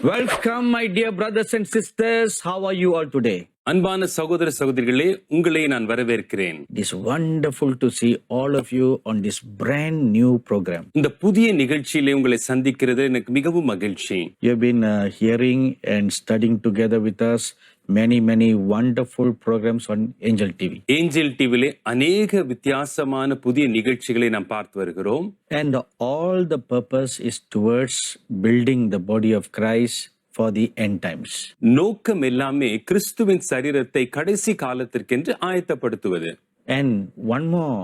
Welcome, my dear brothers and sisters. How are you all today? அன்பான சகோதர சகோதரிகளே, உங்களை நான் வரவேற்கிறேன். It is wonderful to see all of you on this brand new program. இந்த புதிய நிகழ்ச்சியிலே உங்களை சந்திக்கிறது எனக்கு மிகவும் மகிழ்ச்சி. You have been hearing and studying together with us many wonderful programs on Angel TV. Angel டிவிலே அநேக வித்தியாசமான புதிய நிகழ்ச்சிகளை நாம் பார்த்து வருகிறோம். And all the purpose is towards building the body of Christ for the end times. நோக்கம் எல்லாமே கிறிஸ்துவின் சரீரத்தை கடைசி காலத்திற்கென்று ஆயத்தப்படுத்துவது. And one more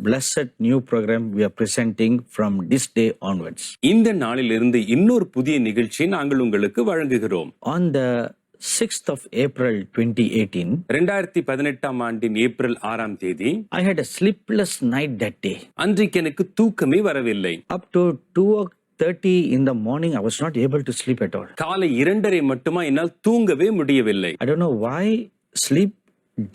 blessed new program we are presenting from this day onwards. இந்த நாளிலிருந்து இன்னொரு புதிய நிகழ்ச்சியை நாங்கள் உங்களுக்கு வழங்குகிறோம். On the 6th of April 2018, 2018 ஆண்டின் ஏப்ரல் 6ஆம் தேதி I had a sleepless night that day. அன்றைக்கு எனக்கு தூக்கமே வரவில்லை. Up to 2:30 in the morning, I was not able to sleep at all. காலை 2:30 மட்டுமா என்னால் தூங்கவே முடியவில்லை. I don't know why sleep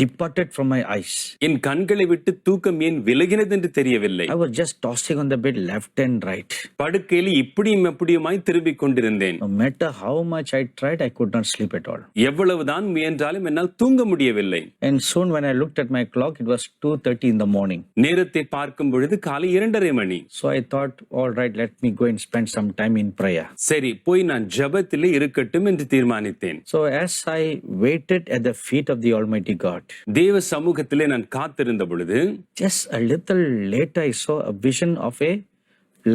departed from my eyes. என் கண்களை விட்டு தூக்கம் ஏன் விலகினது என்று தெரியவில்லை. I was just tossing on the bed left and right. படுக்கையில் இப்படியும் அப்படியுமாய் திரும்பிக் கொண்டிருந்தேன். No matter how much I tried, I could not sleep at all. எவ்வளவுதான் முயன்றாலும் என்னால் தூங்க முடியவில்லை. And soon when I looked at my clock, it was 2:30 in the morning. நேரத்தை பார்க்கும் பொழுது காலை 2:30 மணி. So I thought, all right, let me go and spend some time in prayer. சரி, போய் நான் ஜெபத்திலே இருக்கட்டும் என்று தீர்மானித்தேன். So as I waited at the feet of the Almighty God, தேவ சமூகத்திலே நான் காத்திருந்த பொழுது just a little later I saw a vision of a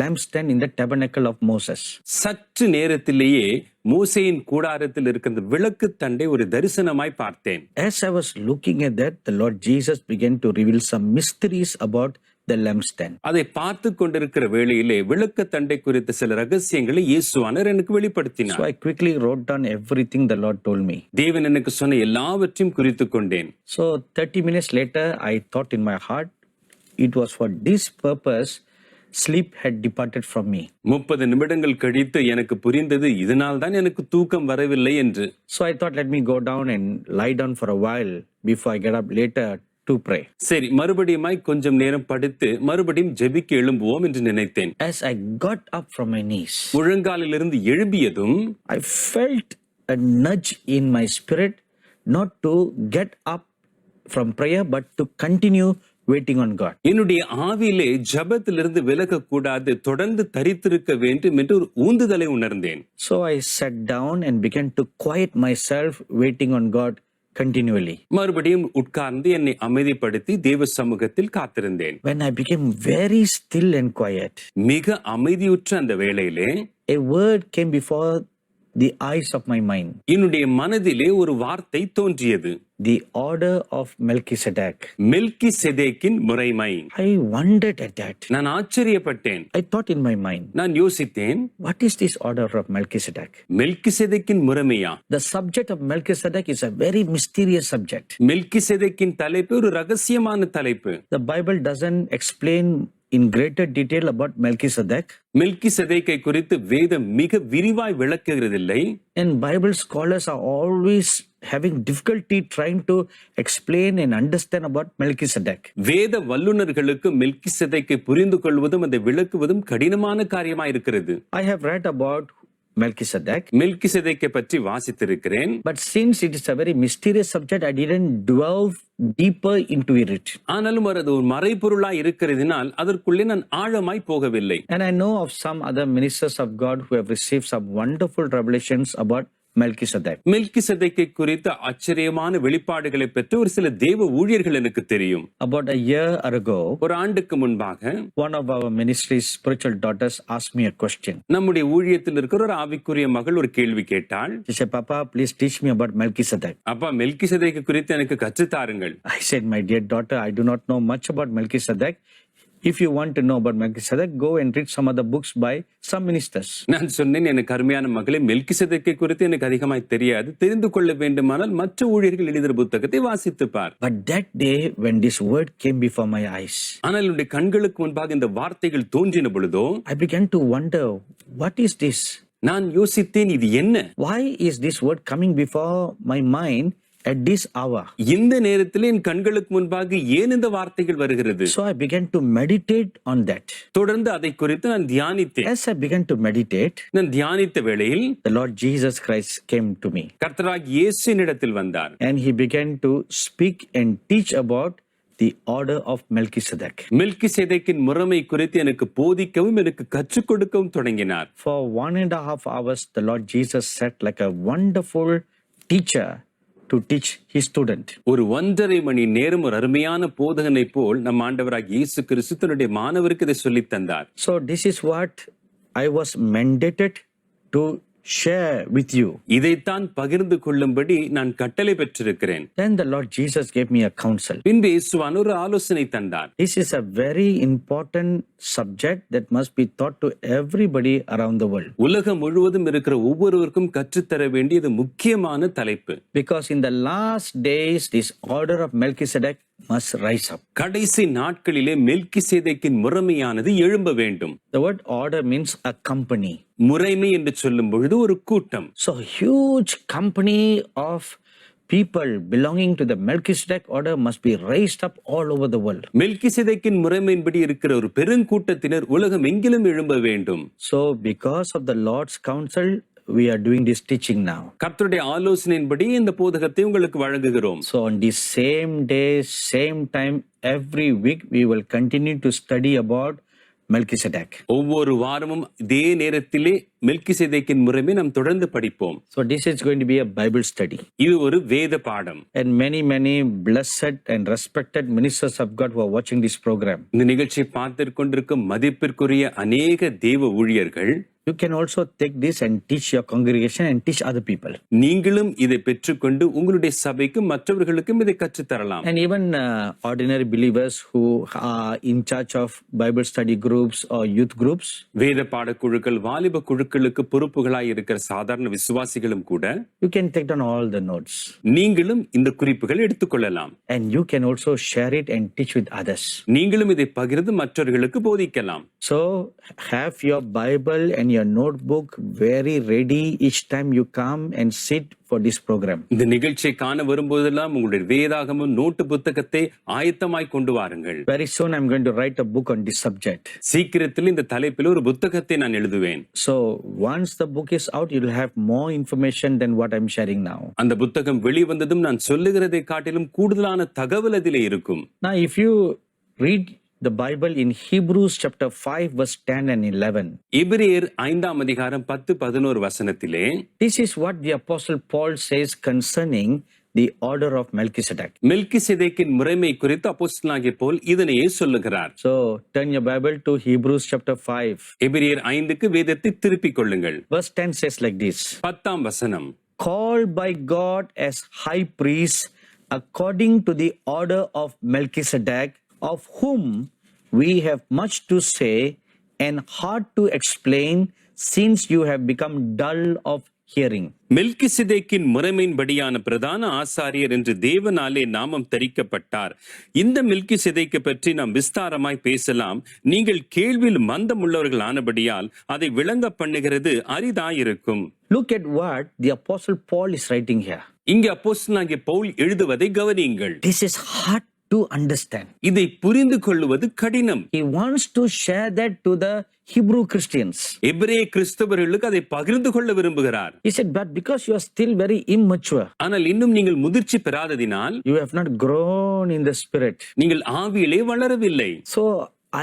lampstand in the tabernacle of Moses. சற்று நேரத்திலேயே மோசேயின் கூடாரத்தில் இருக்கின்ற விளக்கு தண்டை ஒரு தரிசனமாய் பார்த்தேன். As I was looking at that, the Lord Jesus began to reveal some mysteries about the lampstand. அதை பார்த்து கொண்டிருக்கிற வேளையிலே விளக்கு தண்டை குறித்த சில ரகசியங்களை இயேசுவானவர் எனக்கு வெளிப்படுத்தினார். So I quickly wrote down everything the Lord told me. தேவன் எனக்கு சொன்ன எல்லாவற்றையும் குறித்துக் கொண்டேன். So 30 minutes later, I thought in my heart, it was for this purpose sleep had departed from me. 30 நிமிடங்கள் கழித்து எனக்கு புரிந்தது, இதனால் தான் எனக்கு தூக்கம் வரவில்லை என்று. So I thought, let me go down and lie down for a while before I get up later to pray. சரி, மறுபடியுமாய் கொஞ்சம் நேரம் படுத்து மறுபடியும் ஜெபிக்க எழும்புவோம் என்று நினைத்தேன். As I got up from my knees, முழங்காலிலிருந்து எழும்பியதும் I felt a nudge in my spirit not to get up from prayer but to continue waiting on God. என்னுடைய ஆவியிலே ஜெபத்திலிருந்து விலக கூடாது, தொடர்ந்து தரித்திருக்க வேண்டும் என்று ஒரு ஊந்துதலை உணர்ந்தேன். So I sat down and began to quiet myself waiting on God continually. மறுபடியும் உட்கார்ந்து என்னை அமைதிப்படுத்தி தேவ சமூகத்தில் காத்திருந்தேன். When I became very still and quiet, மிக அமைதியுற்ற அந்த வேளையிலே a word came before the eyes of my mind. என்னுடைய மனதிலே ஒரு வார்த்தை தோன்றியது. The order of Melchizedek. மெல்கிசேதேக்கின் முறைமை. I wondered at that. நான் ஆச்சரியப்பட்டேன். I thought in my mind, நான் யோசித்தேன், what is this order of Melchizedek? மெல்கிசேதேக்கின் முறைமையா? The subject of Melchizedek is a very mysterious subject. மெல்கிசேதேக்கின் தலைப்பு ஒரு ரகசியமான தலைப்பு. The Bible doesn't explain in greater detail about Melchizedek. மெல்கிசேதேக்கை குறித்து வேதம் மிக விரிவாய் விளக்குகிறதில்லை. And Bible scholars are always having difficulty trying to explain and understand about Melchizedek. வேத வல்லுனர்களுக்கு மெல்கிசேதேக்கை புரிந்து கொள்வதும் அதை விளக்குவதும் கடினமான காரியமாய் இருக்கிறது. I have read about Melchizedek, மெல்கிசேதேக்கை பற்றி வாசித்திருக்கிறேன். but since it is a very mysterious subject, I didn't delve deeper into it. ஆனாலும் அது ஒரு மறைபொருளாய் இருக்கிறதினால் அதற்குள்ளே நான் ஆழமாய் போகவில்லை. And I know of some other ministers of God who have received some wonderful revelations about Melchizedek. மெல்கிசேதேக்கை குறித்த ஆச்சரியமான வெளிப்பாடுகளை பெற்ற ஒரு சில தேவ ஊழியர்கள் எனக்கு தெரியும். About a year ago, ஒரு ஆண்டுக்கு முன்பாக one of our ministry's spiritual daughters asked me a question. நம்முடைய ஊழியத்தில் இருக்கிற ஒரு ஆவிக்குரிய மகள் ஒரு கேள்வி கேட்டாள். She said, Papa, please teach me about Melchizedek. அப்பா, மெல்கிசேதேக்கை குறித்து எனக்கு கற்றுத்தாருங்கள். I said, my dear daughter, I do not know much about Melchizedek. If you want to know about Melchizedek, go and read some other books by some ministers. நான் சொன்னேன், எனக்கு அருமையான மகளே, மெல்கிசேதேக்கை குறித்து எனக்கு அதிகமாய் தெரியாது. தெரிந்து கொள்ள வேண்டுமானால் மற்ற ஊழியர்கள் எழுதிய புத்தகத்தை வாசித்துப் பார். But that day when this word came before my eyes, ஆனால் என்னுடைய கண்களுக்கு முன்பாக இந்த வார்த்தைகள் தோன்றின பொழுதோ I began to wonder, what is this? நான் யோசித்தேன், இது என்ன? Why is this word coming before my mind at this hour? இந்த நேரத்தில் என் கண்களுக்கு முன்பாக ஏன் இந்த வார்த்தைகள் வருகிறது? So I began to meditate on that. தொடர்ந்து அதை குறித்து நான் தியானித்தேன். As I began to meditate, நான் தியானித்த வேளையில் the Lord Jesus Christ came to me. கர்த்தராகிய இயேசு என்னிடத்தில் வந்தார். And he began to speak and teach about the order of Melchizedek. மெல்கிசேதேக்கின் முறைமை குறித்து எனக்கு போதிக்கவும் எனக்கு கற்றுக் கொடுக்கவும் தொடங்கினார். For 1.5 hours, the Lord Jesus sat like a wonderful teacher to teach his student. ஒரு 1.5 மணி நேரம் ஒரு அருமையான போதகனை போல் நம் ஆண்டவராகிய இயேசு கிறிஸ்து தன்னுடைய மாணவருக்கு இதை சொல்லித் தந்தார். So this is what I was mandated to share with you. இதைத்தான் பகிர்ந்து கொள்ளும்படி நான் கட்டளை பெற்றிருக்கிறேன். Then the Lord Jesus gave me a counsel. பின்பு இயேசுவான் ஒரு ஆலோசனை தந்தார். This is a very important subject that must be taught to everybody around the world. உலகம் முழுவதும் இருக்கிற ஒவ்வொருவருக்கும் கற்றுத்தர வேண்டியது முக்கியமான தலைப்பு. Because in the last days, this order of Melchizedek must rise up. கடைசி நாட்களிலே மெல்கிசேதேக்கின் முறைமையானது எழும்ப வேண்டும். The word order means a company. முறைமை என்று சொல்லும் பொழுது ஒரு கூட்டம். So huge company of people belonging to the Melchizedek order must be raised up all over the world. மெல்கிசேதேக்கின் முறைமையின்படி இருக்கிற ஒரு பெருங்கூட்டத்தினர் உலகம் எங்கிலும் எழும்ப வேண்டும். So because of the Lord's counsel, we are doing this teaching now. கர்த்தருடைய ஆலோசனையின்படி இந்த போதகத்தை உங்களுக்கு வழங்குகிறோம். So on this same day, same time, every week, we will continue to study about Melchizedek. ஒவ்வொரு வாரமும் இதே நேரத்திலே மெல்கிசேதேக்கின் முறைமை நாம் தொடர்ந்து படிப்போம். So this is going to be a Bible study. இது ஒரு வேத பாடம். And many blessed and respected ministers of God who are watching this program. இந்த நிகழ்ச்சியை பார்த்து கொண்டிருக்கும் மதிப்பிற்குரிய அநேக தேவ ஊழியர்கள், You can also take this and teach your congregation and teach other people. நீங்களும் இதை பெற்றுக்கொண்டு உங்களுடைய சபைக்கும் மற்றவர்களுக்கும் இதை கற்றுத்தரலாம். And even ordinary believers who are in charge of Bible study groups or youth groups. வேத பாடக்குழுக்கள், வாலிப குழுக்களுக்கு பொறுப்புகளாய் இருக்கிற சாதாரண விசுவாசிகளும் கூட You can take down all the notes. நீங்களும் இந்த குறிப்புகள் எடுத்துக்கொள்ளலாம். And you can also share it and teach with others. நீங்களும் இதை பகிர்ந்து மற்றவர்களுக்கு போதிக்கலாம். So have your Bible and your notebook very ready each time you come and sit for this program. இந்த நிகழ்ச்சியை காண வரும்போதெல்லாம் உங்களுடைய வேதாகமும் நோட்டு புத்தகத்தை ஆயத்தமாய் கொண்டு வாருங்கள். Very soon I'm going to write a book on this subject. சீக்கிரத்தில் இந்த தலைப்பில் ஒரு புத்தகத்தை நான் எழுதுவேன். So once the book is out, you'll have more information than what I'm sharing now. அந்த புத்தகம் வெளிவந்ததும் நான் சொல்லுகிறதை காட்டிலும் கூடுதலான தகவல் அதிலே இருக்கும். Now if you read the Bible in Hebrews chapter 5 verse 10 and 11. எபிரேயர் 5ஆம் அதிகாரம் 10-11 வசனத்திலே This is what the apostle Paul says concerning the order of Melchizedek. மெல்கிசேதேக்கின் முறைமை குறித்து அப்போஸ்தலனாகிய பவுல் இதனையே சொல்லுகிறார். So turn your Bible to Hebrews chapter 5. எபிரேயர் 5க்கு வேதத்தை திருப்பிக் கொள்ளுங்கள். Verse 10 says like this. 10ஆம் வசனம். Called by God as high priest according to the order of Melchizedek, of whom we have much to say and hard to explain, since you have become dull of hearing. மெல்கிசேதேக்கின் முறைமையின்படியான பிரதான ஆசாரியர் என்று தேவனாலே நாமம் தரிக்கப்பட்டார். இந்த மெல்கிசேதேக்கை பற்றி நாம் விஸ்தாரமாய் பேசலாம். நீங்கள் கேள்வியில் மந்தம் உள்ளவர்கள் ஆனபடியால் அதை விளங்க பண்ணுகிறது அரிதாயிருக்கும். Look at what the apostle Paul is writing here. இங்கே அப்போஸ்தலனாகிய பவுல் எழுதுவதை கவனியுங்கள். This is hard to understand. இதை புரிந்து கொள்வது கடினம். He wants to share that to the Hebrew Christians. எபிரேய கிறிஸ்தவர்களுக்கு அதை பகிர்ந்து கொள்ள விரும்புகிறார். He said, but because you are still very immature, ஆனால் இன்னும் நீங்கள் முதிர்ச்சி பெறாததினால், you have not grown in the spirit. நீங்கள் ஆவியிலே வளரவில்லை. So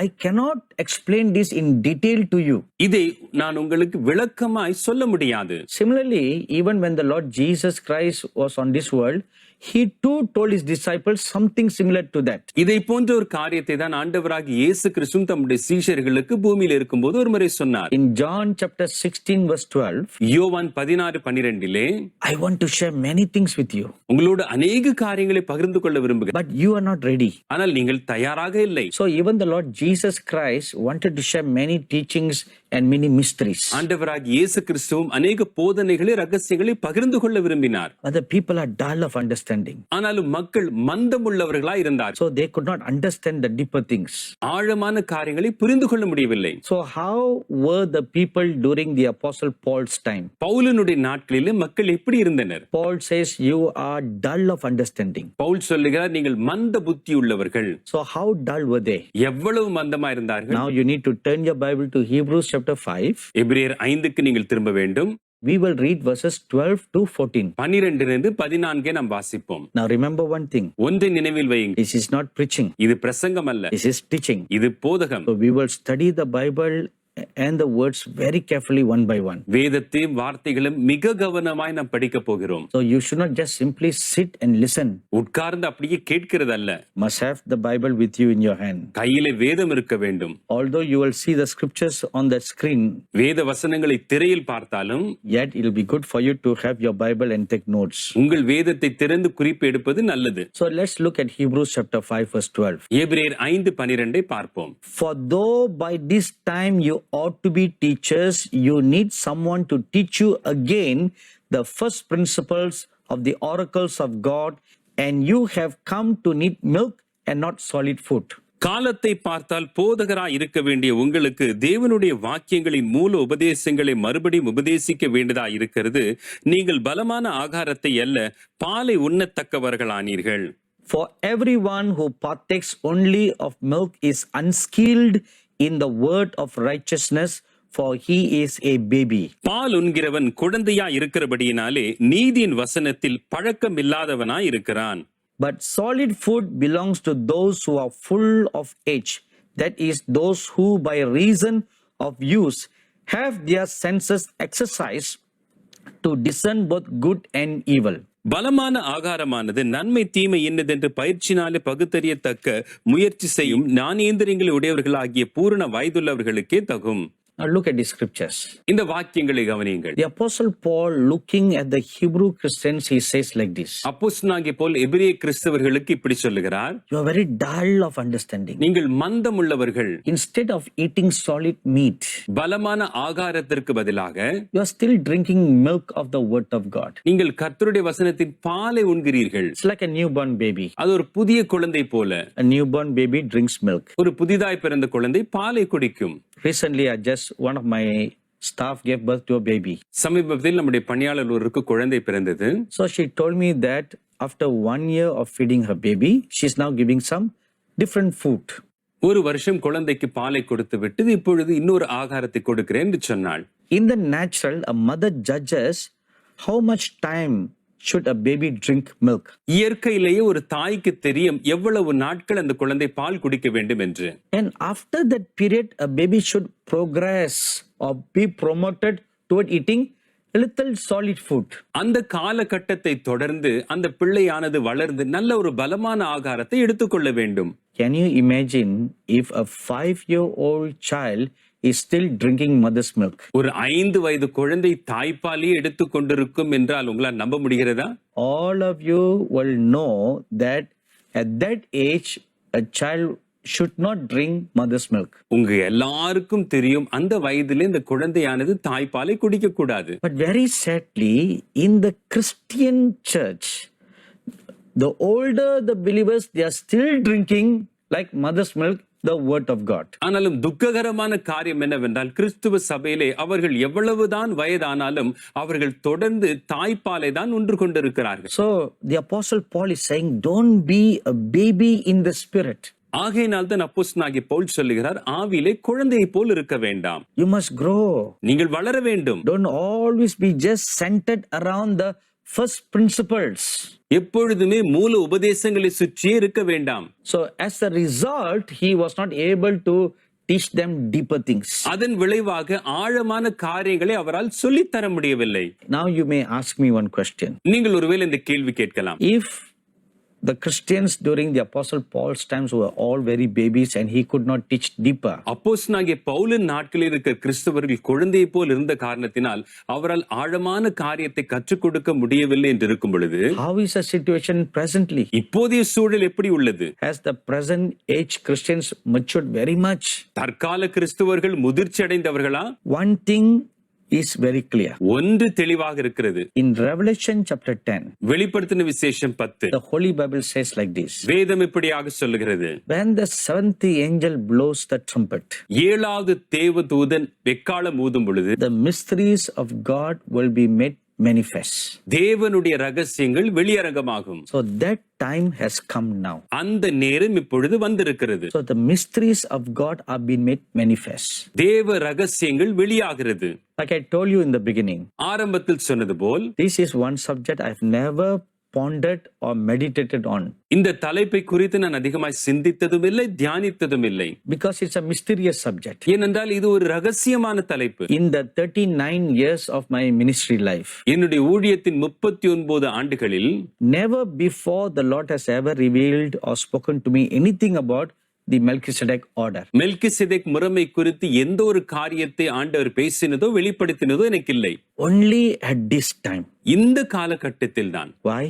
I cannot explain this in detail to you. இதை நான் உங்களுக்கு விளக்கமாய் சொல்ல முடியாது. Similarly, even when the Lord Jesus Christ was on this world, he too told his disciples something similar to that. இதை போன்ற ஒரு காரியத்தை தான் ஆண்டவராகிய இயேசு கிறிஸ்து தம்முடைய சீஷர்களுக்கு பூமியில் இருக்கும்போது ஒரு முறை சொன்னார். In John chapter 16 verse 12, யோவான் 16:12 I want to share many things with you, உங்களோடு அநேக காரியங்களை பகிர்ந்து கொள்ள விரும்புகிறேன், but you are not ready. ஆனால் நீங்கள் தயாராக இல்லை. So even the Lord Jesus Christ wanted to share many teachings and many mysteries. ஆண்டவராகிய இயேசு கிறிஸ்துவும் அநேக போதனைகளை ரகசியங்களை பகிர்ந்து கொள்ள விரும்பினார். But the people are dull of understanding. ஆனாலும் மக்கள் மந்தமுள்ளவர்களாய் இருந்தார். So they could not understand the deeper things. ஆழமான காரியங்களை புரிந்து கொள்ள முடியவில்லை. So how were the people during the Apostle Paul's time? பவுலினுடைய நாட்களிலே மக்கள் எப்படி இருந்தனர்? Paul says you are dull of understanding. Pavul சொல்லுகிறார், நீங்கள் மந்த புத்தி உள்ளவர்கள். So how dull were they? எவ்வளவு மந்தமா இருந்தார்கள்? Now you need to turn your Bible to Hebrews chapter 5. எபிரேயர் 5க்கு நீங்கள் திரும்ப வேண்டும். We will read verses 12 to 14. 12 14 நாம் வாசிப்போம். Now remember one thing. ஒன்றை நினைவில் வையுங்கள். This is not preaching. இது பிரசங்கம் அல்ல. This is teaching. இது போதகம். So we will study the Bible and the words very carefully one by one. வேதத்தையும் வார்த்தைகளும் மிக கவனமாய் நாம் படிக்க போகிறோம். So you should not just simply sit and listen. உட்கார்ந்து அப்படியே கேட்கிறது அல்ல. Must have the Bible with you in your hand. கையிலே வேதம் இருக்க வேண்டும். Although you will see the scriptures on the screen, வேத வசனங்களை திரையில் பார்த்தாலும், yet it will be good for you to have your Bible and take notes. உங்கள் வேதத்தை திறந்து குறிப்பு எடுப்பது நல்லது. So let's look at Hebrews chapter 5 verse 12. எபிரேயர் 5:12 பார்ப்போம். For though by this time you ought to be teachers, you need someone to teach you again the first principles of the oracles of God, and you have come to need milk and not solid food. காலத்தை பார்த்தால் போதகராய் இருக்க வேண்டிய உங்களுக்கு தேவனுடைய வாக்கியங்களின் மூல உபதேசங்களை மறுபடியும் உபதேசிக்க வேண்டியதா இருக்கிறது. நீங்கள் பலமான ஆகாரத்தை அல்ல, பாலை உண்ணத்தக்கவர்களானீர்கள். For everyone who partakes only of milk is unskilled in the word of righteousness, for he is a baby. பால் உண்கிறவன் குழந்தையா இருக்கிறபடியினாலே நீதியின் வசனத்தில் பழக்கம் இல்லாதவனா இருக்கிறான். But solid food belongs to those who are full of age, that is, those who by reason of use have their senses exercised to discern both good and evil. பலமான ஆகாரமானது நன்மை தீமை என்னதென்று பயிற்சினாலே பகுத்தறியத்தக்க முயற்சி செய்யும் ஞானேந்திரியங்களை உடையவர்களாகிய பூரண வயதுள்ளவர்களுக்கே தகும். Now look at the scriptures. இந்த வாக்கியங்களை கவனியுங்கள். The Apostle Paul, looking at the Hebrew Christians, he says like this. அப்போஸ்தலனாகிய பவுல் எபிரேய கிறிஸ்தவர்களுக்கு இப்படி சொல்லுகிறார், You are very dull of understanding. நீங்கள் மந்தமுள்ளவர்கள். Instead of eating solid meat, பலமான ஆகாரத்திற்கு பதிலாக you are still drinking milk of the word of God. நீங்கள் கர்த்தருடைய வசனத்தின் பாலை உண்கிறீர்கள். It's like a newborn baby. அது ஒரு புதிய குழந்தை போல. A newborn baby drinks milk. ஒரு புதிதாய் பிறந்த குழந்தை பாலை குடிக்கும். Recently, one of my staff gave birth to a baby. சமீபத்தில் நம்முடைய பணியாளர் ஒருவருக்கு குழந்தை பிறந்தது. So she told me that after 1 year of feeding her baby, she's now giving some different food. ஒரு வருஷம் குழந்தைக்கு பாலை கொடுத்து விட்டு இப்பொழுது இன்னொரு ஆகாரத்தை கொடுக்கிறேன் என்று சொன்னாள். In the natural, a mother judges how much time should a baby drink milk. இயற்கையிலேயே ஒரு தாய்க்கு தெரியும் எவ்வளவு நாட்கள் அந்த குழந்தை பால் குடிக்க வேண்டும் என்று. And after that period, a baby should progress or be promoted toward eating a little solid food. அந்த காலகட்டத்தை தொடர்ந்து அந்த பிள்ளையானது வளர்ந்து நல்ல ஒரு பலமான ஆகாரத்தை எடுத்துக்கொள்ள வேண்டும். Can you imagine if a 5-year-old child is still drinking mother's milk? ஒரு 5 வயது குழந்தை தாய்ப்பாலே எடுத்துக் கொண்டிருக்கும் என்றால் உங்களால் நம்ப முடிகிறதா? All of you will know that at that age, a child should not drink mother's milk. உங்க எல்லாருக்கும் தெரியும் அந்த வயதிலே இந்த குழந்தையானது தாய்ப்பாலை குடிக்க கூடாது. But very sadly, in the Christian church, the older the believers, they are still drinking like mother's milk, the word of God. ஆனாலும் துக்ககரமான காரியம் என்னவென்றால் கிறிஸ்துவ சபையிலே அவர்கள் எவ்வளவுதான் வயதானாலும் அவர்கள் தொடர்ந்து தாய்ப்பாலை தான் உண்டு கொண்டிருக்கிறார்கள். So the Apostle Paul is saying, don't be a baby in the spirit. ஆகையினால் தான் அப்போஸ்தலனாகிய பவுல் சொல்லுகிறார், ஆவியிலே குழந்தையை போல் இருக்க வேண்டாம். You must grow. நீங்கள் வளர வேண்டும். Don't always be just centered around the first principles. எப்பொழுதுமே மூல உபதேசங்களை சுற்றியே இருக்க வேண்டாம். So as a result, he was not able to teach them deeper things. அதன் விளைவாக ஆழமான காரியங்களை அவரால் சொல்லித் தர முடியவில்லை. Now you may ask me one question. நீங்கள் ஒருவேளை இந்த கேள்வி கேட்கலாம். If The Christians during the Apostle Paul's times were all very babies and he could not teach deeper. அப்போஸ்தலனாகிய பவுலின் நாட்களில் இருக்கிற கிறிஸ்தவர்கள் குழந்தையை போல் இருந்த காரணத்தினால் அவரால் ஆழமான காரியத்தை கற்றுக் கொடுக்க முடியவில்லை என்று இருக்கும் பொழுது, How is the situation presently? இப்போதைய சூழல் எப்படி உள்ளது? Has the present age Christians matured very much? தற்கால கிறிஸ்தவர்கள் முதிர்ச்சி அடைந்தவர்களா? One thing is very clear. ஒன்று தெளிவாக இருக்கிறது. In Revelation chapter 10, வெளிப்படுத்தின விசேஷம் 10 the Holy Bible says like this. வேதம் இப்படியாக சொல்லுகிறது. When the seventh angel blows the trumpet, ஏழாவது தேவதூதன் எக்காளம் ஊதும் பொழுது, the mysteries of God will be made manifest. தேவனுடைய ரகசியங்கள் வெளியரங்கமாகும். So that time has come now. அந்த நேரம் இப்பொழுது வந்திருக்கிறது. So the mysteries of God are being made manifest. தேவ ரகசியங்கள் வெளியாகிறது. Like I told you in the beginning, ஆரம்பத்தில் சொன்னது போல், this is one subject I've never pondered or meditated on. இந்த தலைப்பை குறித்து நான் அதிகமாய் சிந்தித்ததும் இல்லை, தியானித்ததும் இல்லை. Because it's a mysterious subject. ஏனென்றால் இது ஒரு ரகசியமான தலைப்பு. In the 39 years of my ministry life, என்னுடைய ஊழியத்தின் 39 ஆண்டுகளில் never before the Lord has ever revealed or spoken to me anything about the Melchizedek order. Melchizedek முறைமை குறித்து எந்த ஒரு காரியத்தை ஆண்டவர் பேசினதோ வெளிப்படுத்தினதோ எனக்கு இல்லை. Only at this time. இந்த காலகட்டத்தில் தான். Why?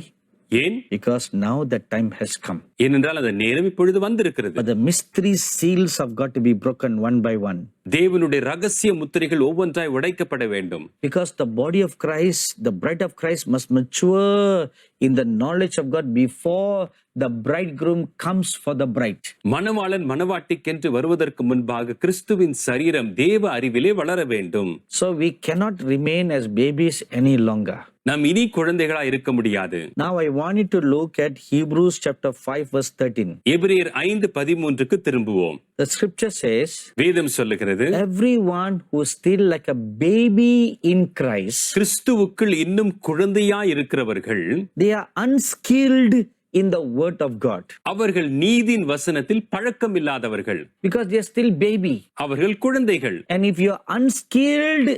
ஏன்? Because now the time has come. ஏனென்றால் அந்த நேரம் இப்பொழுது வந்திருக்கிறது. But the mystery seals have got to be broken one by one. தேவனுடைய ரகசிய முத்திரைகள் ஒவ்வொன்றாய் உடைக்கப்பட வேண்டும். Because the body of Christ, the bride of Christ must mature in the knowledge of God before the bridegroom comes for the bride. மணவாளன் மணவாட்டிக்கென்று வருவதற்கு முன்பாக கிறிஸ்துவின் சரீரம் தேவ அறிவிலே வளர வேண்டும். So we cannot remain as babies any longer. நாம் இனி குழந்தைகளா இருக்க முடியாது. Now I want you to look at Hebrews chapter 5 verse 13. எபிரேயர் 5:13 திரும்புவோம். The scripture says, வேதம் சொல்லுகிறது, everyone who is still like a baby in Christ, கிறிஸ்துவுக்குள் இன்னும் குழந்தையாய் இருக்கிறவர்கள், they are unskilled in the word of God. அவர்கள் நீதியின் வசனத்தில் பழக்கம் இல்லாதவர்கள். Because they are still baby. அவர்கள் குழந்தைகள். And if you are unskilled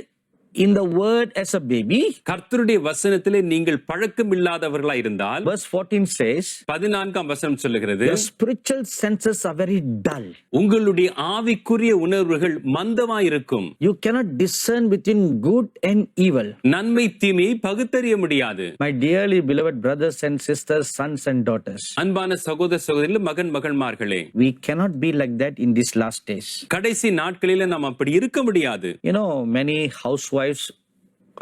in the word as a baby, கர்த்தருடைய வசனத்திலே நீங்கள் பழக்கம் இல்லாதவர்களா இருந்தால், verse 14 says, 14ஆம் வசனம் சொல்லுகிறது, your spiritual senses are very dull. உங்களுடைய ஆவிக்குரிய உணர்வுகள் மந்தமாய் இருக்கும். You cannot discern between good and evil. நன்மை தீமையை பகுத்தறிய முடியாது. My dearly beloved brothers and sisters, sons and daughters, அன்பான சகோதர சகோதரிகள், மகன் மகள்மார்களே, we cannot be like that in these last days. கடைசி நாட்களில நாம் அப்படி இருக்க முடியாது. You know, many housewives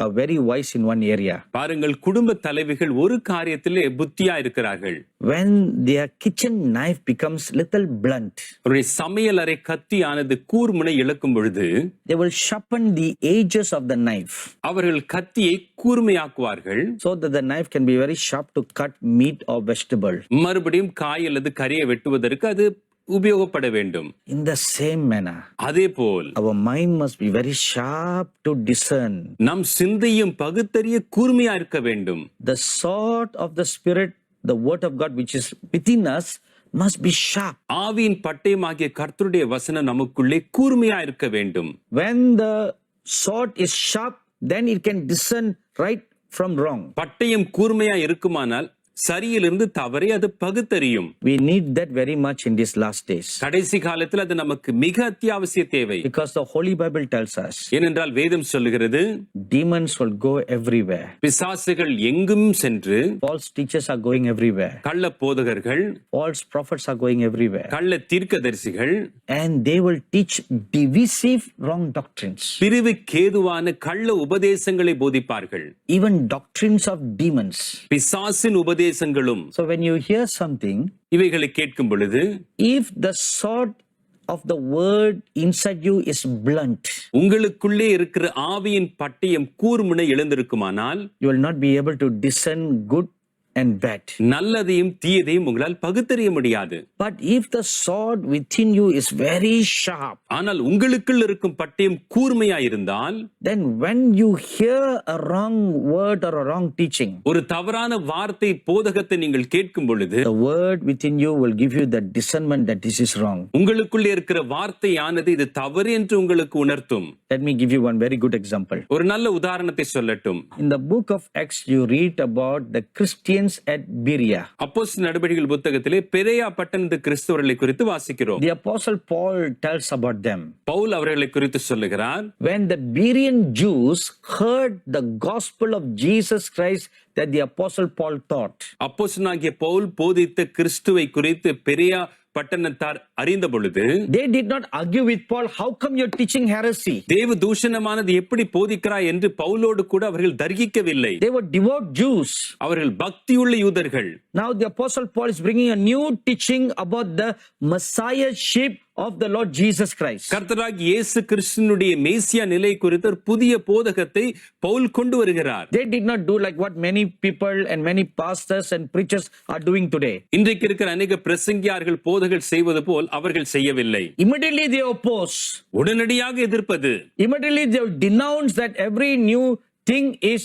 are very wise in one area. பாருங்கள், குடும்ப தலைவிகள் ஒரு காரியத்திலே புத்தியா இருக்கிறார்கள். When their kitchen knife becomes little blunt, அவருடைய சமையல் அறை கத்தியானது கூர்முனை இழக்கும் பொழுது, they will sharpen the edges of the knife, அவர்கள் கத்தியை கூர்மையாக்குவார்கள், so that the knife can be very sharp to cut meat or vegetable. மறுபடியும் காய் அல்லது கறியை வெட்டுவதற்கு அது உபயோகப்பட வேண்டும். In the same manner, அதேபோல் our mind must be very sharp to discern. நம் சிந்தையும் பகுத்தறிய கூர்மையா இருக்க வேண்டும். The sword of the Spirit, the word of God which is within us, must be sharp. ஆவியின் பட்டயமாகிய கர்த்தருடைய வசனம் நமக்குள்ளே கூர்மையா இருக்க வேண்டும். When the sword is sharp, then it can discern right from wrong. பட்டயம் கூர்மையா இருக்குமானால் சரியிலிருந்து தவறை அது பகுத்தறியும். We need that very much in these last days. கடைசி காலத்தில் அது நமக்கு மிக அத்தியாவசிய தேவை. Because the Holy Bible tells us, ஏனென்றால் வேதம் சொல்லுகிறது, demons will go everywhere. பிசாசுகள் எங்கும் சென்று, False teachers are going everywhere. கள்ள போதகர்கள், False prophets are going everywhere. கள்ள தீர்க்கதரிசிகள், And they will teach divisive wrong doctrines. பிரிவுக்கேதுவான கள்ள உபதேசங்களை போதிப்பார்கள். Even doctrines of demons. பிசாசின் உபதேசங்களும். So when you hear something, இவைகளை கேட்கும் பொழுது, if the sword of the word inside you is blunt, உங்களுக்குள்ளே இருக்கிற ஆவியின் பட்டயம் கூர்முனை எழுந்திருக்குமானால், you will not be able to discern good and bad. நல்லதையும் தீயதையும் உங்களால் பகுத்தறிய முடியாது. But if the sword within you is very sharp, ஆனால் உங்களுக்குள் இருக்கும் பட்டயம் கூர்மையா இருந்தால், then when you hear a wrong word or a wrong teaching, ஒரு தவறான வார்த்தை போதகத்தை நீங்கள் கேட்கும் பொழுது, the word within you will give you the discernment that this is wrong. உங்களுக்குள்ளே இருக்கிற வார்த்தையானது இது தவறு என்று உங்களுக்கு உணர்த்தும். Let me give you one very good example. ஒரு நல்ல உதாரணத்தை சொல்லட்டும். In the book of Acts, you read about the Christians Christians at Berea. அப்போஸ்தலர் நடபடிகள் புத்தகத்திலே பெரேயா பட்டணத்து கிறிஸ்தவர்களை குறித்து வாசிக்கிறோம். The Apostle Paul tells about them. Pavul அவர்களை குறித்து சொல்லுகிறார். When the Berean Jews heard the gospel of Jesus Christ that the Apostle Paul taught, அப்போஸ்தலனாகிய பவுல் போதித்த கிறிஸ்துவை குறித்து பெரேயா பட்டணத்தார் அறிந்த பொழுது, they did not argue with Paul, how come you're teaching heresy? தேவ தூஷணமானது எப்படி போதிக்கிறாய் என்று பவுலோடு கூட அவர்கள் தர்கிக்கவில்லை. They were devout Jews. அவர்கள் பக்தியுள்ள யூதர்கள். Now the Apostle Paul is bringing a new teaching about the Messiahship of the Lord Jesus Christ. கர்த்தராகிய இயேசு கிறிஸ்துவினுடைய மேசியா நிலை குறித்த ஒரு புதிய போதகத்தை பவுல் கொண்டு வருகிறார். They did not do like what many people and many pastors and preachers are doing today. இன்றைக்கு இருக்கிற அநேக பிரசங்கியார்கள் போதகர்கள் செய்வது போல் அவர்கள் செய்யவில்லை. Immediately they oppose. உடனடியாக எதிர்ப்பது. Immediately they denounce that every new thing is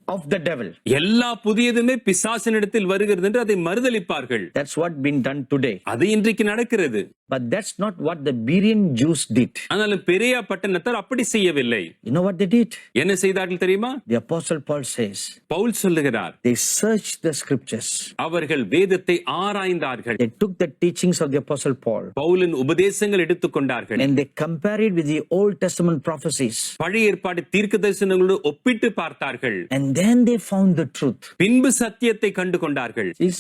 of the devil. எல்லா புதியதுமே பிசாசினிடத்தில் வருகிறது என்று அதை மறுதலிப்பார்கள். That's what been done today. அது இன்றைக்கு நடக்கிறது. But that's not what the Berean Jews did. ஆனாலும் பெரேயா பட்டணத்தார் அப்படி செய்யவில்லை. You know what they did? என்ன செய்தார்கள் தெரியுமா? The Apostle Paul says, Pavul சொல்லுகிறார், they searched the scriptures. அவர்கள் வேதத்தை ஆராய்ந்தார்கள். They took the teachings of the Apostle Paul பவுலின் உபதேசங்கள் எடுத்துக்கொண்டார்கள். and they compared it with the Old Testament prophecies. பழைய ஏற்பாடு தீர்க்க தரிசனங்களோடு ஒப்பிட்டு பார்த்தார்கள். And then they found the truth. பின்பு சத்தியத்தை கண்டு கொண்டார்கள். Is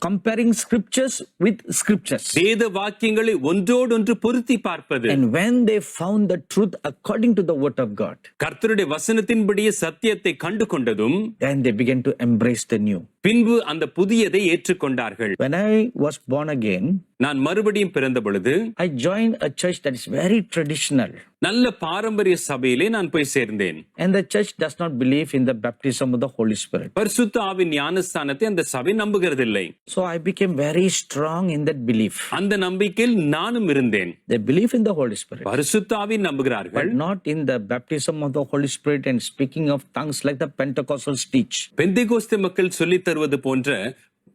comparing scriptures with scriptures. வேத வாக்கியங்களை ஒன்றோடொன்று பொருத்தி பார்ப்பது. And when they found the truth according to the word of God, கர்த்தருடைய வசனத்தின்படியே சத்தியத்தை கண்டு கொண்டதும், then they began to embrace the new. பின்பு அந்த புதியதை ஏற்றுக்கொண்டார்கள். When I was born again, நான் மறுபடியும் பிறந்த பொழுது I joined a church that is very traditional. நல்ல பாரம்பரிய சபையிலே நான் போய் சேர்ந்தேன். And the church does not believe in the baptism of the Holy Spirit. பரிசுத்த ஆவியின் ஞானஸ்தானத்தை அந்த சபை நம்புகிறதில்லை. So I became very strong in that belief. அந்த நம்பிக்கையில் நானும் இருந்தேன். They believe in the Holy Spirit, பரிசுத்த ஆவியை நம்புகிறார்கள், but not in the baptism of the Holy Spirit and speaking of tongues like the Pentecostals teach. Pentecost மக்கள் சொல்லித் தருவது போன்ற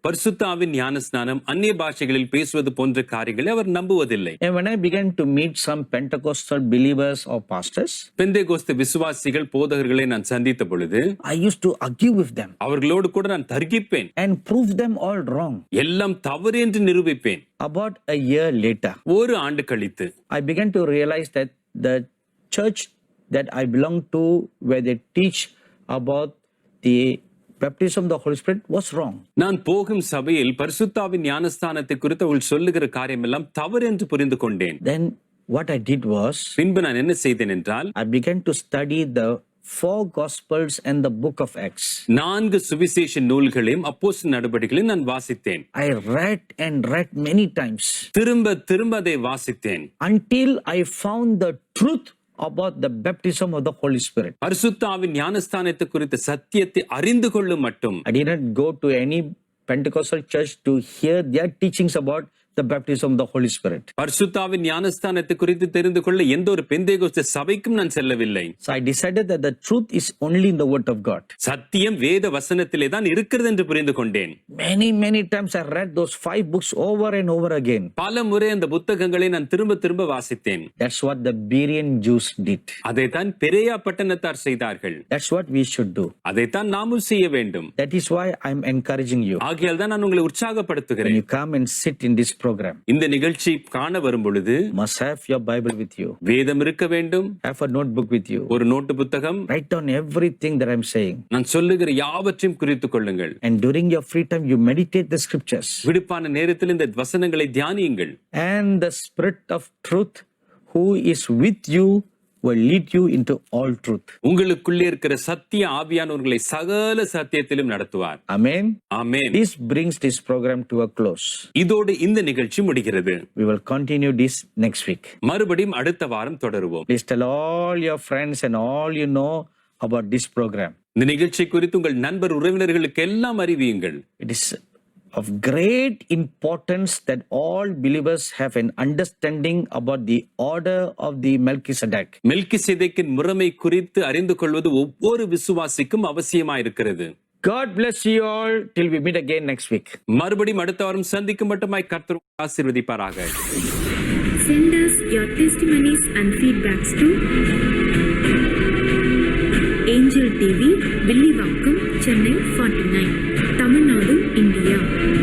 பரிசுத்த ஆவியின் ஞானஸ்நானம், அந்நிய பாஷைகளில் பேசுவது போன்ற காரியங்களை அவர் நம்புவதில்லை. And when I began to meet some Pentecostal believers or pastors, Pentecost விசுவாசிகள் போதகர்களை நான் சந்தித்த பொழுது, I used to argue with them அவர்களோடு கூட நான் தர்கிப்பேன். and prove them all wrong. எல்லாம் தவறு என்று நிரூபிப்பேன். About a year later, ஒரு ஆண்டு கழித்து I began to realize that the church that I belong to, where they teach about the baptism of the Holy Spirit, was wrong. நான் போகும் சபையில் பரிசுத்த ஆவியின் ஞானஸ்தானத்தை குறித்து அவள் சொல்லுகிற காரியம் எல்லாம் தவறு என்று புரிந்து கொண்டேன். Then what I did was, பின்பு நான் என்ன செய்தேன் என்றால், I began to study the 4 Gospels and the book of Acts. 4 சுவிசேஷ நூல்களையும் அப்போஸ்தலர் நடபடிகளையும் நான் வாசித்தேன். I read and read many times திரும்ப திரும்ப அதை வாசித்தேன். until I found the truth about the baptism of the Holy Spirit. பரிசுத்த ஆவியின் ஞானஸ்தானத்தை குறித்த சத்தியத்தை அறிந்து கொள்ளும் மட்டும் I did not go to any Pentecostal church to hear their teachings about the baptism of the Holy Spirit. பரிசுத்த ஆவியின் ஞானஸ்தானத்தை குறித்து தெரிந்து கொள்ள எந்த ஒரு பெந்தேகோஸ்தே சபைக்கும் நான் செல்லவில்லை. So I decided that the truth is only in the word of God. சத்தியம் வேத வசனத்திலே தான் இருக்கிறது என்று புரிந்து கொண்டேன். Many times I read those 5 books over and over again. பல முறை அந்த புத்தகங்களை நான் திரும்ப திரும்ப வாசித்தேன். That's what the Berean Jews did. அதைத்தான் பெரேயா பட்டணத்தார் செய்தார்கள். That's what we should do. அதைத்தான் நாமும் செய்ய வேண்டும். That is why I'm encouraging you. ஆகையால் தான் நான் உங்களை When உற்சாகப்படுத்துகிறேன். you come and sit in this program, இந்த நிகழ்ச்சி காண வரும் பொழுது must have your Bible with you. வேதம் இருக்க வேண்டும். Have a notebook with you. ஒரு நோட்டு புத்தகம். Write down everything that I'm saying. நான் சொல்லுகிற யாவற்றையும் குறித்துக் கொள்ளுங்கள். And during your free time, you meditate the scriptures. விடுப்பான நேரத்தில் இந்த வசனங்களை தியானியுங்கள். And the Spirit of truth who is with you will lead you into all truth. உங்களுக்குள்ளே இருக்கிற சத்திய ஆவியானவர்களை சகல சத்தியத்திலும் நடத்துவார். Amen. Amen. This brings this program to a close. இதோடு இந்த நிகழ்ச்சி முடிகிறது. We will continue this next week. மறுபடியும் அடுத்த வாரம் தொடருவோம். Please tell all your friends and all you know about this program. இந்த நிகழ்ச்சி குறித்து உங்கள் நண்பர் உறவினர்களுக்கு எல்லாம் அறிவியுங்கள். It is of great importance that all believers have an understanding about the order of the Melchizedek. மெல்கிசேதேக்கின் முறைமை குறித்து அறிந்து கொள்வது ஒவ்வொரு விசுவாசிக்கும் அவசியமாயிருக்கிறது. God bless you all till we meet again next week. மறுபடியும் அடுத்த வாரம் சந்திக்கும் மட்டுமாய் கர்த்தர் ஆசீர்வதிப்பாராக. Send us your testimonies and feedbacks to Angel TV, Villivakkam, Chennai 49, Tamil Nadu India.